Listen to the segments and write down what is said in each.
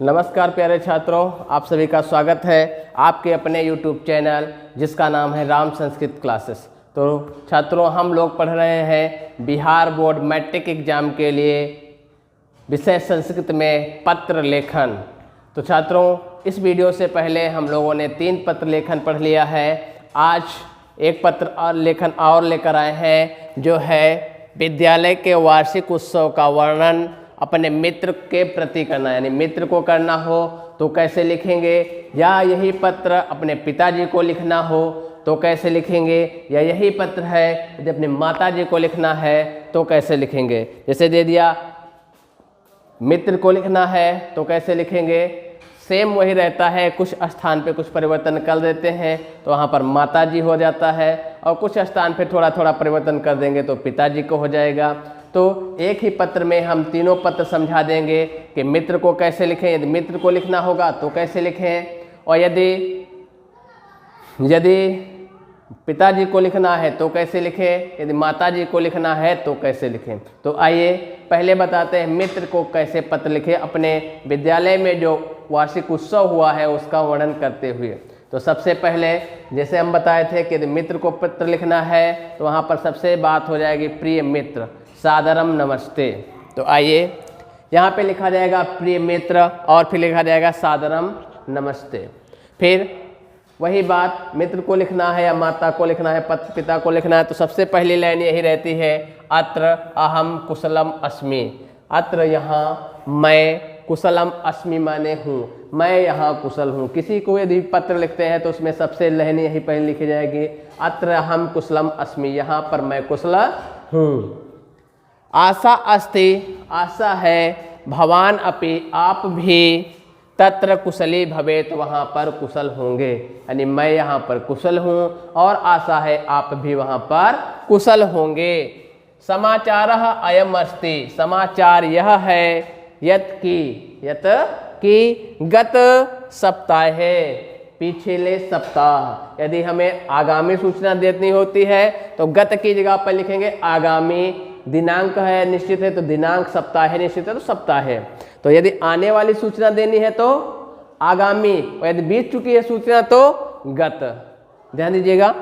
नमस्कार प्यारे छात्रों, आप सभी का स्वागत है आपके अपने YouTube चैनल जिसका नाम है राम संस्कृत क्लासेस। तो छात्रों, हम लोग पढ़ रहे हैं बिहार बोर्ड मैट्रिक एग्जाम के लिए विषय संस्कृत में पत्र लेखन। तो छात्रों, इस वीडियो से पहले हम लोगों ने 3 पत्र लेखन पढ़ लिया है। आज एक पत्र और लेखन और लेकर आए हैं जो है विद्यालय के वार्षिक उत्सव का वर्णन अपने मित्र के प्रति करना, यानी मित्र को करना हो तो कैसे लिखेंगे, या यही पत्र अपने पिताजी को लिखना हो तो कैसे लिखेंगे, या यही पत्र है यदि अपने माताजी को लिखना है तो कैसे लिखेंगे। जैसे दे दिया मित्र को लिखना है तो कैसे लिखेंगे, सेम वही रहता है, कुछ स्थान पे कुछ परिवर्तन कर देते हैं तो वहाँ पर माताजी हो जाता है, और कुछ स्थान पे थोड़ा थोड़ा परिवर्तन कर देंगे तो पिताजी को हो जाएगा। तो एक ही पत्र में हम तीनों पत्र समझा देंगे कि मित्र को कैसे लिखें, यदि मित्र को लिखना होगा तो कैसे लिखें, और यदि पिताजी को लिखना है तो कैसे लिखें, यदि माताजी को लिखना है तो कैसे लिखें। तो आइए पहले बताते हैं मित्र को कैसे पत्र लिखें अपने विद्यालय में जो वार्षिक उत्सव हुआ है उसका वर्णन करते हुए। तो सबसे पहले जैसे हम बताए थे कि यदि मित्र को पत्र लिखना है तो वहाँ पर सबसे बात हो जाएगी प्रिय मित्र, सादरम नमस्ते। तो आइए यहाँ पे लिखा जाएगा प्रिय मित्र और फिर लिखा जाएगा सादरम नमस्ते। फिर वही बात मित्र को लिखना है या माता को लिखना है, पिता को लिखना है, तो सबसे पहली लाइन यही रहती है, अत्र अहम कुशलम अस्मि। अत्र यहाँ मैं, कुशलम अस्मि माने हूँ, मैं यहाँ कुशल हूँ। किसी को यदि पत्र लिखते हैं तो उसमें सबसे लाइन यही पहले लिखी जाएगी, अत्र अहम कुशलम अस्मि, यहाँ पर मैं कुशल हूँ। आशा अस्ति, आशा है, भवान अपि, आप भी, तत्र कुशली भवेत, वहाँ पर कुशल होंगे, यानी मैं यहाँ पर कुशल हूँ और आशा है आप भी वहाँ पर कुशल होंगे। समाचार अयम अस्ति, समाचार यह है, यत की गत सप्ताह है, पिछले सप्ताह। यदि हमें आगामी सूचना देनी होती है तो गत की जगह पर लिखेंगे आगामी, दिनांक है निश्चित है तो दिनांक, सप्ताह है निश्चित है तो सप्ताह है। तो यदि आने वाली सूचना देनी है तो आगामी, और यदि बीत चुकी है सूचना तो गत। ध्यान दीजिएगा,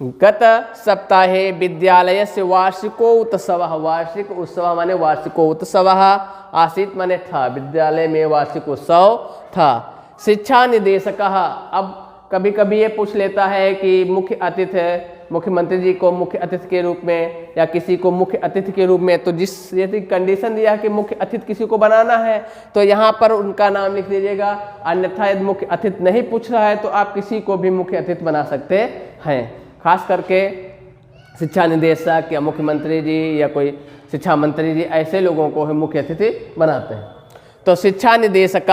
गत सप्ताहे विद्यालय से वार्षिकोत्सव, वार्षिक उत्सव माने वार्षिकोत्सव, आसीत माने था, विद्यालय में वार्षिक उत्सव था। शिक्षा निदेशक, अब कभी कभी ये पूछ लेता है कि मुख्य अतिथि, मुख्यमंत्री जी को मुख्य अतिथि के रूप में या किसी को मुख्य अतिथि के रूप में, तो जिस यदि कंडीशन दिया है कि मुख्य अतिथि किसी को बनाना है तो यहाँ पर उनका नाम लिख दीजिएगा। अन्यथा यदि मुख्य अतिथि नहीं पूछ रहा है तो आप किसी को भी मुख्य अतिथि बना सकते हैं। खास करके शिक्षा निदेशक या मुख्यमंत्री जी या कोई शिक्षा मंत्री जी, ऐसे लोगों को मुख्य अतिथि बनाते हैं। तो शिक्षा निदेशक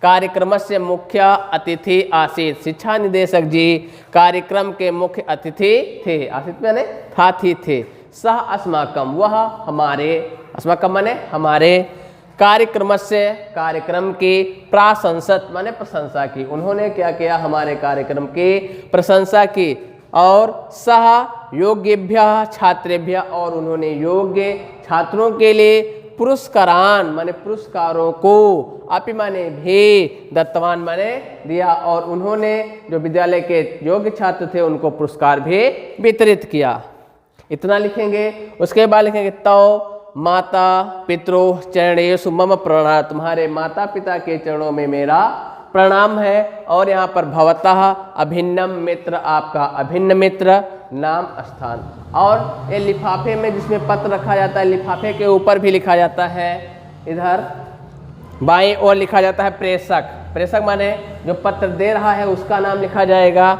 कार्यक्रम से मुख्य अतिथि आसीत, शिक्षा निदेशक जी कार्यक्रम के मुख्य अतिथि थे, आसीत माने था, थी, थे। सह अस्माकम, वह हमारे, अस्माकम माने हमारे, कार्यक्रम से कार्यक्रम की, प्राशंसत माने प्रशंसा की, उन्होंने क्या किया, हमारे कार्यक्रम की प्रशंसा की। और सह योग्यभ्य छात्रेभ्य, और उन्होंने योग्य छात्रों के लिए पुरस्कारान माने पुरस्कारों को, अपि माने भी, दत्तवान माने दिया, और उन्होंने जो विद्यालय के योग्य छात्र थे उनको पुरस्कार भी वितरित किया। इतना लिखेंगे। उसके बाद लिखेंगे तो माता पितरो चरणेषु मम प्रणाम, तुम्हारे माता पिता के चरणों में मेरा प्रणाम है। और यहाँ पर भवतः अभिन्नम मित्र, आपका अभिन्न मित्र, नाम स्थान। और ये लिफाफे में जिसमें पत्र रखा जाता है, लिफाफे के ऊपर भी लिखा जाता है, इधर बाएं ओर लिखा जाता है प्रेषक। प्रेषक माने जो पत्र दे रहा है उसका नाम लिखा जाएगा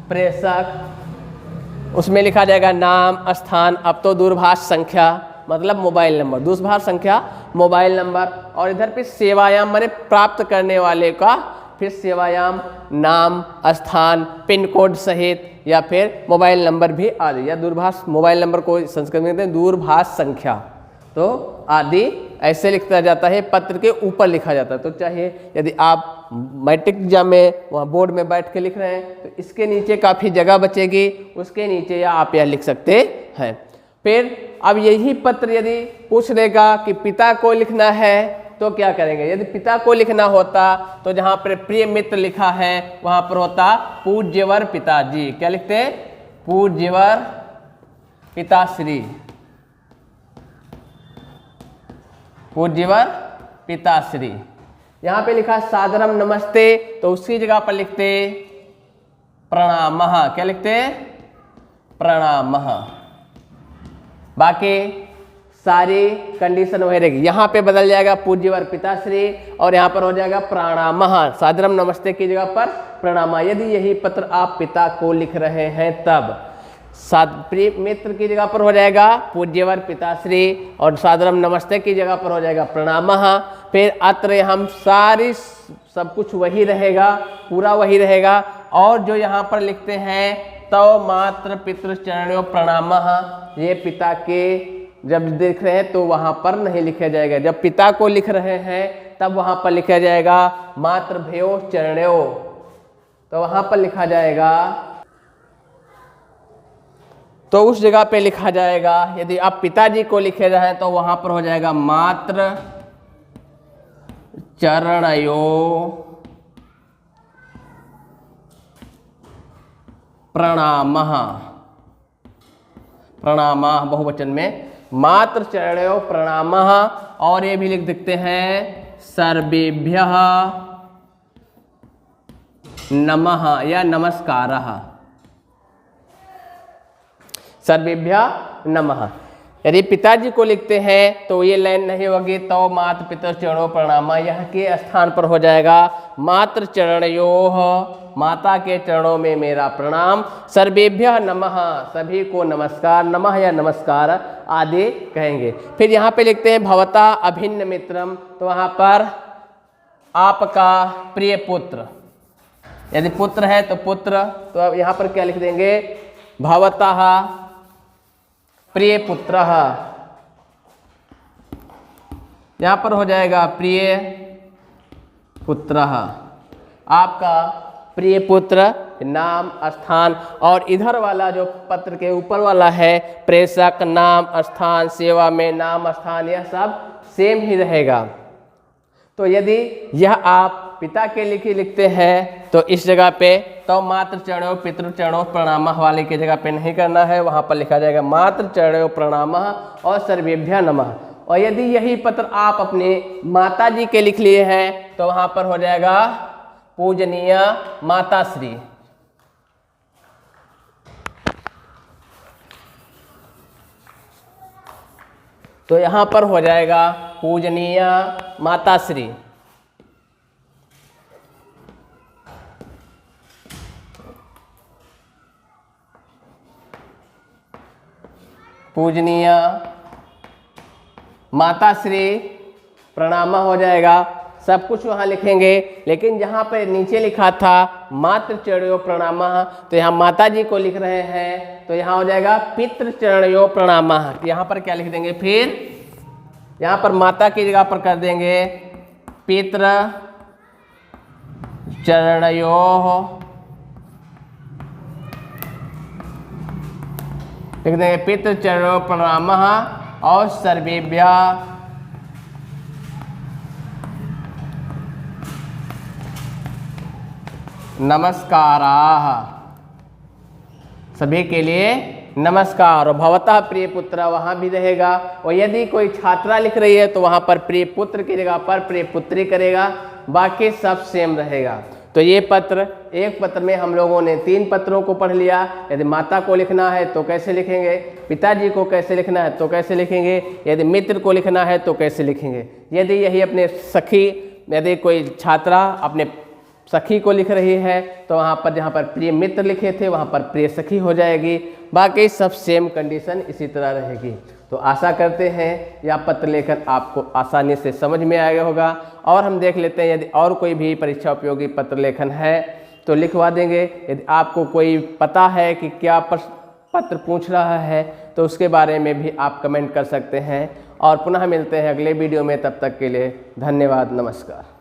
प्रेषक। उसमें लिखा जाएगा नाम, स्थान, अब तो दूरभाष संख्या मतलब मोबाइल नंबर, दूरभाष संख्या मोबाइल नंबर, और इधर पे सेवायाम माने प्राप्त करने वाले का, फिर सेवायाम, नाम, स्थान, पिन कोड सहित, या फिर मोबाइल नंबर भी आदि, या दूरभाष, मोबाइल नंबर को संस्कृत में कहते हैं दूरभाष संख्या, तो आदि ऐसे लिखा जाता है, पत्र के ऊपर लिखा जाता है। तो चाहिए यदि आप मैट्रिक एग्जाम में वहाँ बोर्ड में बैठ के लिख रहे हैं तो इसके नीचे काफ़ी जगह बचेगी, उसके नीचे या आप यह लिख सकते हैं। फिर अब यही पत्र यदि पूछ देगा कि पिता को लिखना है तो क्या करेंगे? यदि पिता को लिखना होता तो जहाँ पर प्रिय मित्र लिखा है वहाँ पर होता पूज्यवर पिताजी। क्या लिखते हैं? पूज्यवर पिताश्री, पूज्यवर पिताश्री। यहाँ पे लिखा सादरम नमस्ते तो उसकी जगह पर लिखते प्रणामः। क्या लिखते? प्रणामः। बाकी सारी कंडीशन वही रहेगी। यहाँ पे बदल जाएगा पूज्यवर पिताश्री और यहाँ पर हो जाएगा प्रणामः। सादरम नमस्ते की जगह पर प्रणामः। यदि यही पत्र आप पिता को लिख रहे हैं तब प्रिय मित्र की जगह पर हो जाएगा पूज्यवर पिताश्री और सादरम नमस्ते की जगह पर हो जाएगा प्रणामः। फिर अत्र हम सारी सब कुछ वही रहेगा, पूरा वही रहेगा। और जो यहाँ पर लिखते हैं तो मात्र पितृचरणों प्रणामः, ये पिता के जब देख रहे हैं तो वहाँ पर नहीं लिखा जाएगा। जब पिता को लिख रहे हैं तब वहाँ पर लिखा जाएगा मात्र भयो चरणों, तो वहाँ पर लिखा जाएगा, तो उस जगह पे लिखा जाएगा। यदि आप पिताजी को लिखे रहे हैं तो वहाँ पर हो जाएगा मात्र चरणयों प्रणामः। प्रणामः बहुवचन में मात्र चरणयों प्रणामः। और ये भी लिख सकते हैं सर्वेभ्यः नमः या नमस्कारः। सर्वेभ्यः नमः। यदि पिताजी को लिखते हैं तो ये लाइन नहीं होगी, तो मात्र पितर चरणों प्रणामः, यह के स्थान पर हो जाएगा मात्र चरणयोः, माता के चरणों में मेरा प्रणाम। सर्वेभ्यः नमः, सभी को नमस्कार, नमः या नमस्कार आदि कहेंगे। फिर यहाँ पे लिखते हैं भवता अभिन्न मित्रम, तो वहाँ पर आपका प्रिय पुत्र, यदि पुत्र है तो पुत्र, तो अब यहाँ पर क्या लिख देंगे? भवतः प्रिय पुत्रः। यहाँ पर हो जाएगा प्रिय पुत्रः, आपका प्रिय पुत्र, नाम स्थान। और इधर वाला जो पत्र के ऊपर वाला है प्रेषक, नाम स्थान, सेवा में नाम स्थान, यह सब सेम ही रहेगा। तो यदि यह आप पिता के लिखते हैं तो इस जगह पे तो मात्र चरणों पितृ चरणों प्रणामः वाले की जगह पे नहीं करना है, वहाँ पर लिखा जाएगा मात्र चरणों प्रणामः और सर्वेभ्यः नमः। और यदि यही पत्र आप अपने माता जी के लिख लिए हैं तो वहाँ पर हो जाएगा पूजनीय माताश्री। तो यहाँ पर हो जाएगा पूजनीय माताश्री। पूजनीय माताश्री प्रणामः हो जाएगा। सब कुछ वहाँ लिखेंगे, लेकिन जहाँ पर नीचे लिखा था मात्र चरणयों प्रणामः, तो यहाँ माता जी को लिख रहे हैं तो यहाँ हो जाएगा पितृ चरणयों प्रणामः। यहाँ पर क्या लिख देंगे? फिर यहाँ पर माता की जगह पर कर देंगे पितृ चरणयों, लिख देंगे पितृ चरणों प्रणामः और सर्वेभ्यः नमस्काराः, सभी के लिए नमस्कार। और भवतः प्रिय पुत्र वहाँ भी रहेगा। और यदि कोई छात्रा लिख रही है तो वहाँ पर प्रिय पुत्र की जगह पर प्रिय पुत्री करेगा, बाकी सब सेम रहेगा। तो ये पत्र, एक पत्र में हम लोगों ने 3 पत्रों को पढ़ लिया। यदि माता को लिखना है तो कैसे लिखेंगे, पिताजी को कैसे लिखना है तो कैसे लिखेंगे, यदि मित्र को लिखना है तो कैसे लिखेंगे। यदि यही अपने सखी, यदि कोई छात्रा अपने सखी को लिख रही है तो वहाँ पर जहाँ पर प्रिय मित्र लिखे थे वहाँ पर प्रिय सखी हो जाएगी। बाकी सब सेम कंडीशन इसी तरह रहेगी। तो आशा करते हैं यह पत्र लेखन आपको आसानी से समझ में आया होगा। और हम देख लेते हैं यदि और कोई भी परीक्षा उपयोगी पत्र लेखन है तो लिखवा देंगे। यदि आपको कोई पता है कि क्या पत्र पूछ रहा है तो उसके बारे में भी आप कमेंट कर सकते हैं। और पुनः मिलते हैं अगले वीडियो में, तब तक के लिए धन्यवाद, नमस्कार।